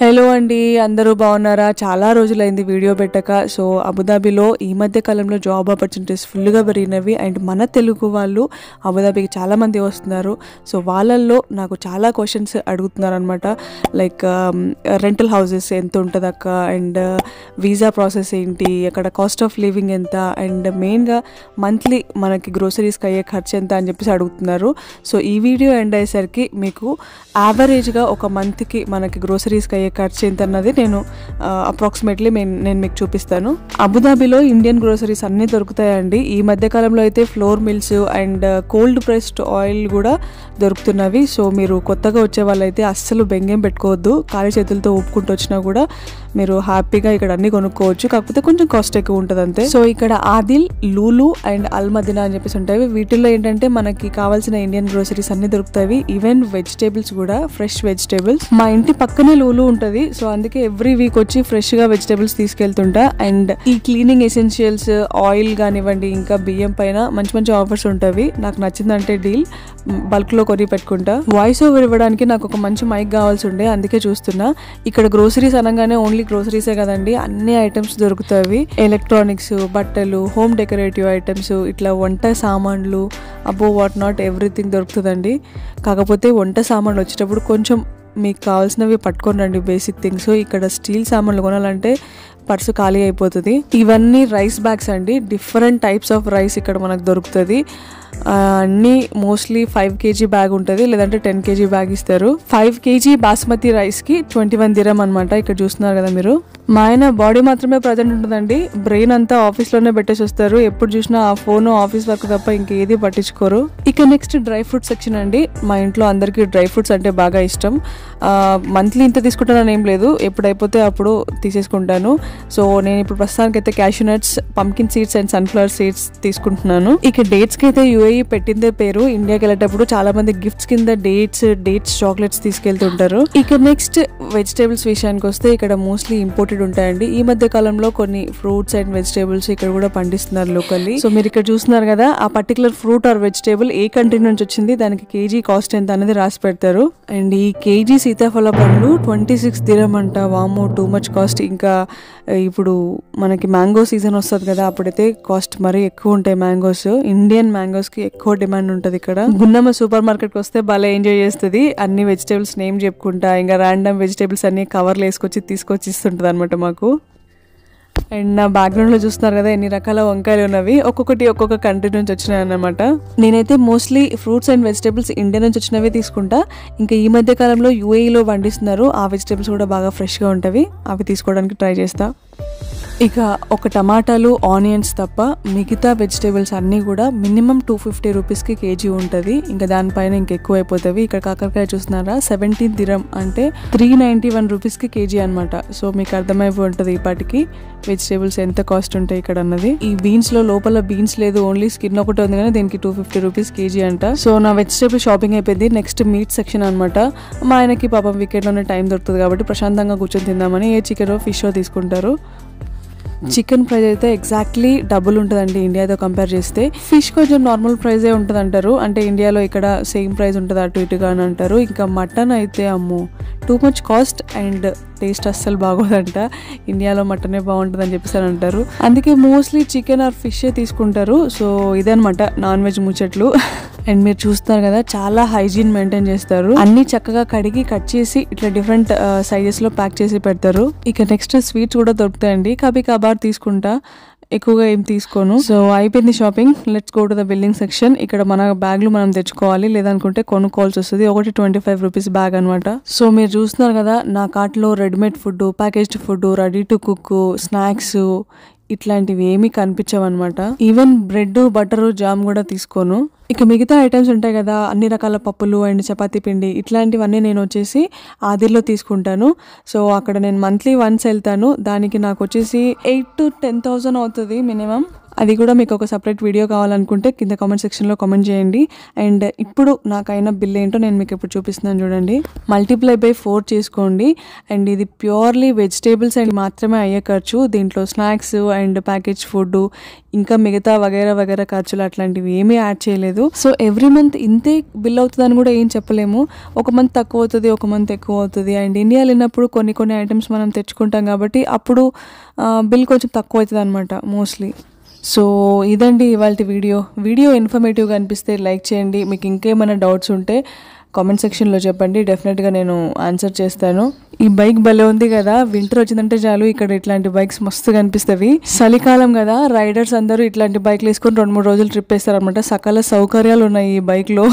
Hello అండి, అందరూ బాగున్నారా? చాలా రోజులైంది వీడియో పెట్టక. సో అబుదాబిలో ఈ మధ్య కాలంలో జాబ్ ఆపర్చునిటీస్ ఫుల్గా పెరిగినవి. అండ్ మన తెలుగు వాళ్ళు అబుదాబికి చాలామంది వస్తున్నారు. సో వాళ్ళల్లో నాకు చాలా క్వశ్చన్స్ అడుగుతున్నారు అనమాట. లైక్ రెంటల్ హౌసెస్ ఎంత ఉంటుంది అక్క, అండ్ వీసా ప్రాసెస్ ఏంటి, అక్కడ కాస్ట్ ఆఫ్ లివింగ్ ఎంత, అండ్ మెయిన్గా మంత్లీ మనకి గ్రోసరీస్కి అయ్యే ఖర్చు ఎంత అని చెప్పేసి అడుగుతున్నారు. సో ఈ వీడియో ఎండ్ అయ్యేసరికి మీకు యావరేజ్గా ఒక మంత్కి మనకి గ్రోసరీస్కి అయ్యే ఖర్చు ఎంత అన్నది నేను అప్రాక్సిమేట్లీ నేను మీకు చూపిస్తాను. అబుదాబిలో ఇండియన్ గ్రోసరీస్ అన్నీ దొరుకుతాయండి. ఈ మధ్యకాలంలో అయితే flour mills and cold pressed oil కూడా దొరుకుతున్నవి. సో మీరు కొత్తగా వచ్చే వాళ్ళైతే అస్సలు బెంగేం పెట్టుకోవద్దు. ఖాళీ చేతులతో ఊపుకుంటూ వచ్చినా కూడా మీరు హ్యాపీగా ఇక్కడ అన్ని కొనుక్కోవచ్చు. కాకపోతే కొంచెం కాస్ట్ ఎక్కువ ఉంటుంది అంతే. సో ఇక్కడ ఆదిల్, లూలు అండ్ అల్ మదీనా అని చెప్పేసి ఉంటాయి. వీటిల్లో ఏంటంటే మనకి కావాల్సిన ఇండియన్ గ్రోసరీస్ అన్ని దొరుకుతాయి. ఈవెన్ వెజిటేబుల్స్ కూడా, ఫ్రెష్ వెజిటేబుల్స్. మా ఇంటి పక్కనే లూలు ఉంటుంది. సో అందుకే ఎవ్రీ వీక్ వచ్చి ఫ్రెష్ గా వెజిటేబుల్స్ తీసుకెళ్తుంటా. అండ్ ఈ క్లీనింగ్ ఎసెన్షియల్స్, ఆయిల్ కానివ్వండి, ఇంకా బియ్యం పైన మంచి మంచి ఆఫర్స్ ఉంటాయి. నాకు నచ్చిందంటే డీల్ బల్క్ లో కొని పెట్టుకుంటా. వాయిస్ ఓవర్ ఇవ్వడానికి నాకు ఒక మంచి మైక్ కావాల్సి ఉండే, అందుకే చూస్తున్నా. ఇక్కడ గ్రోసరీస్ అనగానే ఓన్లీ గ్రోసరీసే కదండి, అన్ని ఐటమ్స్ దొరుకుతాయి. ఎలక్ట్రానిక్స్, బట్టలు, హోమ్ డెకరేటివ్ ఐటమ్స్, ఇట్లా వంట సామాన్లు, అబో వాట్ నాట్ ఎవ్రీథింగ్ దొరుకుతుందండి. కాకపోతే వంట సామాన్లు వచ్చేటప్పుడు కొంచెం మీకు కావాల్సినవి పట్టుకొని రండి, బేసిక్ థింగ్స్. ఇక్కడ స్టీల్ సామాన్లు కొనాలంటే పర్సు ఖాళీ అయిపోతుంది. ఇవన్నీ రైస్ బ్యాగ్స్ అండి. డిఫరెంట్ టైప్స్ ఆఫ్ రైస్ ఇక్కడ మనకు దొరుకుతుంది. అన్నీ మోస్ట్లీ 5 kg బ్యాగ్ ఉంటుంది, లేదంటే 10 kg బ్యాగ్ ఇస్తారు. 5 kg బాస్మతి రైస్కి 21 దిరం అనమాట. ఇక్కడ చూస్తున్నారు కదా మీరు. మా ఆయన బాడీ మాత్రమే ప్రజెంట్ ఉంటుందండి, బ్రెయిన్ అంతా ఆఫీస్లోనే పెట్టేసి వస్తారు. ఎప్పుడు చూసినా ఆ ఫోన్, ఆఫీస్ వర్క్ తప్ప ఇంకేది పట్టించుకోరు. ఇక నెక్స్ట్ డ్రై ఫ్రూట్ సెక్షన్ అండి. మా ఇంట్లో అందరికీ డ్రై ఫ్రూట్స్ అంటే బాగా ఇష్టం. మంత్లీ ఇంత తీసుకుంటానని ఏం లేదు, ఎప్పుడైపోతే అప్పుడు తీసేసుకుంటాను. సో నేను ఇప్పుడు ప్రస్తుతానికి అయితే cashew nuts, pumpkin seeds and sunflower seeds తీసుకుంటున్నాను. ఇక డేట్స్కి అయితే యూఏఈ పెట్టిందే పేరు. ఇండియాకి వెళ్ళేటప్పుడు చాలా మంది గిఫ్ట్స్ కింద డేట్స్ చాక్లెట్స్ తీసుకెళ్తుంటారు. ఇక నెక్స్ట్ వెజిటేబుల్స్ విషయానికి వస్తే ఇక్కడ మోస్ట్లీ ఇంపోర్టెడ్ ఉంటాయండి. ఈ మధ్య కాలంలో కొన్ని ఫ్రూట్స్ అండ్ వెజిటేబుల్స్ ఇక్కడ కూడా పండిస్తున్నారు లోకల్లీ. సో మీరు ఇక్కడ చూస్తున్నారు కదా, ఆ particular fruit or vegetable A country నుంచి వచ్చింది, దానికి కేజీ కాస్ట్ ఎంత అనేది రాసి పెడతారు. అండ్ ఈ కేజీ సీతాఫల పండ్లు 26 దిరం అంట. వామో, టూ మచ్ కాస్ట్. ఇంకా ఇప్పుడు మనకి మ్యాంగో సీజన్ వస్తుంది కదా, అప్పుడైతే కాస్ట్ మరీ ఎక్కువ ఉంటాయి మ్యాంగోస్. ఇండియన్ మ్యాంగోస్ కి ఎక్కువ డిమాండ్ ఉంటుంది ఇక్కడ. గున్నమ్మ సూపర్ మార్కెట్ కి వస్తే భలే ఎంజాయ్ చేస్తుంది. అన్ని వెజిటేబుల్స్ నేమ్ చెప్పుకుంటా, ఇంకా ర్యాండమ్ వెజిటేబుల్స్ అన్ని కవర్లు వేసుకొచ్చి తీసుకొచ్చి ఇస్తుంటది అనమాట మాకు. అండ్ నా బ్యాక్గ్రౌండ్ లో చూస్తున్నారు కదా ఎన్ని రకాల వంకాయలు ఉన్నవి. ఒక్కొక్కటి ఒక్కొక్క కంట్రీ నుంచి వచ్చినాయి అన్నమాట. నేనైతే mostly fruits and vegetables India నుంచి వచ్చినవే తీసుకుంటా. ఇంకా ఈ మధ్య కాలంలో యూఏఈలో పండిస్తున్నారు, ఆ వెజిటేబుల్స్ కూడా బాగా ఫ్రెష్ గా ఉంటవి, అవి తీసుకోవడానికి ట్రై చేస్తా. ఇక ఒక టమాటాలు, ఆనియన్స్ తప్ప మిగతా వెజిటేబుల్స్ అన్నీ కూడా మినిమం 250 రూపీస్కి కేజీ ఉంటుంది. ఇంకా దానిపైన ఇంకెక్కువ అయిపోతాయి. ఇక్కడ కాకరకాయ చూస్తున్నారా, 17 దిరం అంటే 391 రూపీస్కి కేజీ అనమాట. సో మీకు అర్థమైపోయి ఉంటుంది ఇప్పటికి వెజిటేబుల్స్ ఎంత కాస్ట్ ఉంటాయి ఇక్కడ అన్నది. ఈ బీన్స్ లో లోపల బీన్స్ లేదు, ఓన్లీ స్కిన్ ఒకటి ఉంది, కానీ దీనికి 250 రూపీస్ కేజీ అంట. సో నా వెజిటేబుల్ షాపింగ్ అయిపోయింది. నెక్స్ట్ మీట్ సెక్షన్ అనమాట. మా ఆయనకి పాపం వీకెండ్ లోనే టైం దొరుకుతుంది కాబట్టి ప్రశాంతంగా కూర్చొని తిందామని ఏ చికెన్ ఫిష్ తీసుకుంటారు. చికెన్ ప్రైస్ అయితే ఎగ్జాక్ట్లీ డబుల్ ఉంటుందండి ఇండియాతో కంపేర్ చేస్తే. ఫిష్ కొంచెం నార్మల్ ప్రైజే ఉంటుంది అంటారు, అంటే ఇండియాలో ఇక్కడ సేమ్ ప్రైస్ ఉంటుంది అటు ఇటుగా అని అంటారు. ఇంకా మటన్ అయితే అమ్మో too much cost and taste అస్సలు బాగోదంట. ఇండియాలో మటనే బాగుంటుంది అని చెప్పేసి అంటారు. అందుకే మోస్ట్లీ చికెన్ ఆర్ ఫిష్ తీసుకుంటారు. సో ఇదనమాట నాన్ వెజ్ ముచ్చట్లు. అండ్ మీరు చూస్తున్నారు కదా, చాలా హైజీన్ మెయింటైన్ చేస్తారు. అన్ని చక్కగా కడిగి కట్ చేసి ఇట్లా డిఫరెంట్ సైజెస్ లో ప్యాక్ చేసి పెడతారు. ఇక నెక్స్ట్ స్వీట్స్ కూడా దొరుకుతాయండి. కబార్ తీసుకుంటా, ఎక్కువగా ఏం తీసుకోను. సో అయిపోయింది shopping. Let's go to the building section. ఇక్కడ మన బ్యాగ్లు మనం తెచ్చుకోవాలి, లేదనుకుంటే కొనుక్కోవాల్సి వస్తుంది. ఒకటి 25 రూపీస్ బ్యాగ్ అనమాట. సో మీరు చూస్తున్నారు కదా, నా కార్ట్లో readymade food, packaged food, ready to cook, snacks ఇట్లాంటివి ఏమీ కనిపించవన్నమాట. ఈవెన్ బ్రెడ్, బటర్, జామ్ కూడా తీసుకోను. ఇక మిగతా ఐటమ్స్ ఉంటాయి కదా, అన్ని రకాల పప్పులు అండ్ చపాతీ పిండి, ఇట్లాంటివన్నీ నేను వచ్చేసి ఆదిల్లో తీసుకుంటాను. సో అక్కడ నేను మంత్లీ వన్స్ వెళ్తాను. దానికి నాకు వచ్చేసి 8,000 to 10,000 అవుతుంది మినిమం. అది కూడా మీకు ఒక సపరేట్ వీడియో కావాలనుకుంటే కింద కామెంట్ సెక్షన్లో కామెంట్ చేయండి. అండ్ ఇప్పుడు నాకైన బిల్ ఏంటో నేను మీకు ఇప్పుడు చూపిస్తున్నాను చూడండి. మల్టిప్లై బై 4 చేసుకోండి. అండ్ ఇది ప్యూర్లీ వెజిటేబుల్స్ అండ్ మాత్రమే అయ్యే ఖర్చు. దీంట్లో స్నాక్స్ అండ్ ప్యాకేజ్ ఫుడ్ ఇంకా మిగతా వగైరా ఖర్చులు అట్లాంటివి ఏమీ యాడ్ చేయలేదు. సో ఎవ్రీ మంత్ ఇంతే బిల్ అవుతుందని కూడా ఏం చెప్పలేము. ఒక మంత్ తక్కువ అవుతుంది, ఒక మంత్ ఎక్కువ అవుతుంది. అండ్ ఇండియా వెళ్ళినప్పుడు కొన్ని ఐటమ్స్ మనం తెచ్చుకుంటాం కాబట్టి అప్పుడు బిల్ కొంచెం తక్కువ అవుతుంది అనమాట మోస్ట్లీ. సో ఇదండి ఇవాళ వీడియో ఇన్ఫర్మేటివ్గా అనిపిస్తే లైక్ చేయండి. మీకు ఇంకేమైనా డౌట్స్ ఉంటే కామెంట్ సెక్షన్లో చెప్పండి, డెఫినెట్గా నేను ఆన్సర్ చేస్తాను. ఈ బైక్ భలే ఉంది కదా, వింటర్ వచ్చిందంటే చాలు ఇక్కడ ఇట్లాంటి బైక్స్ మస్తుగా అనిపిస్తవి. చలికాలం కదా, రైడర్స్ అందరూ ఇట్లాంటి బైక్లు వేసుకొని 2-3 రోజులు ట్రిప్ వేస్తారు అనమాట. సకల సౌకర్యాలు ఉన్నాయి ఈ బైక్లో.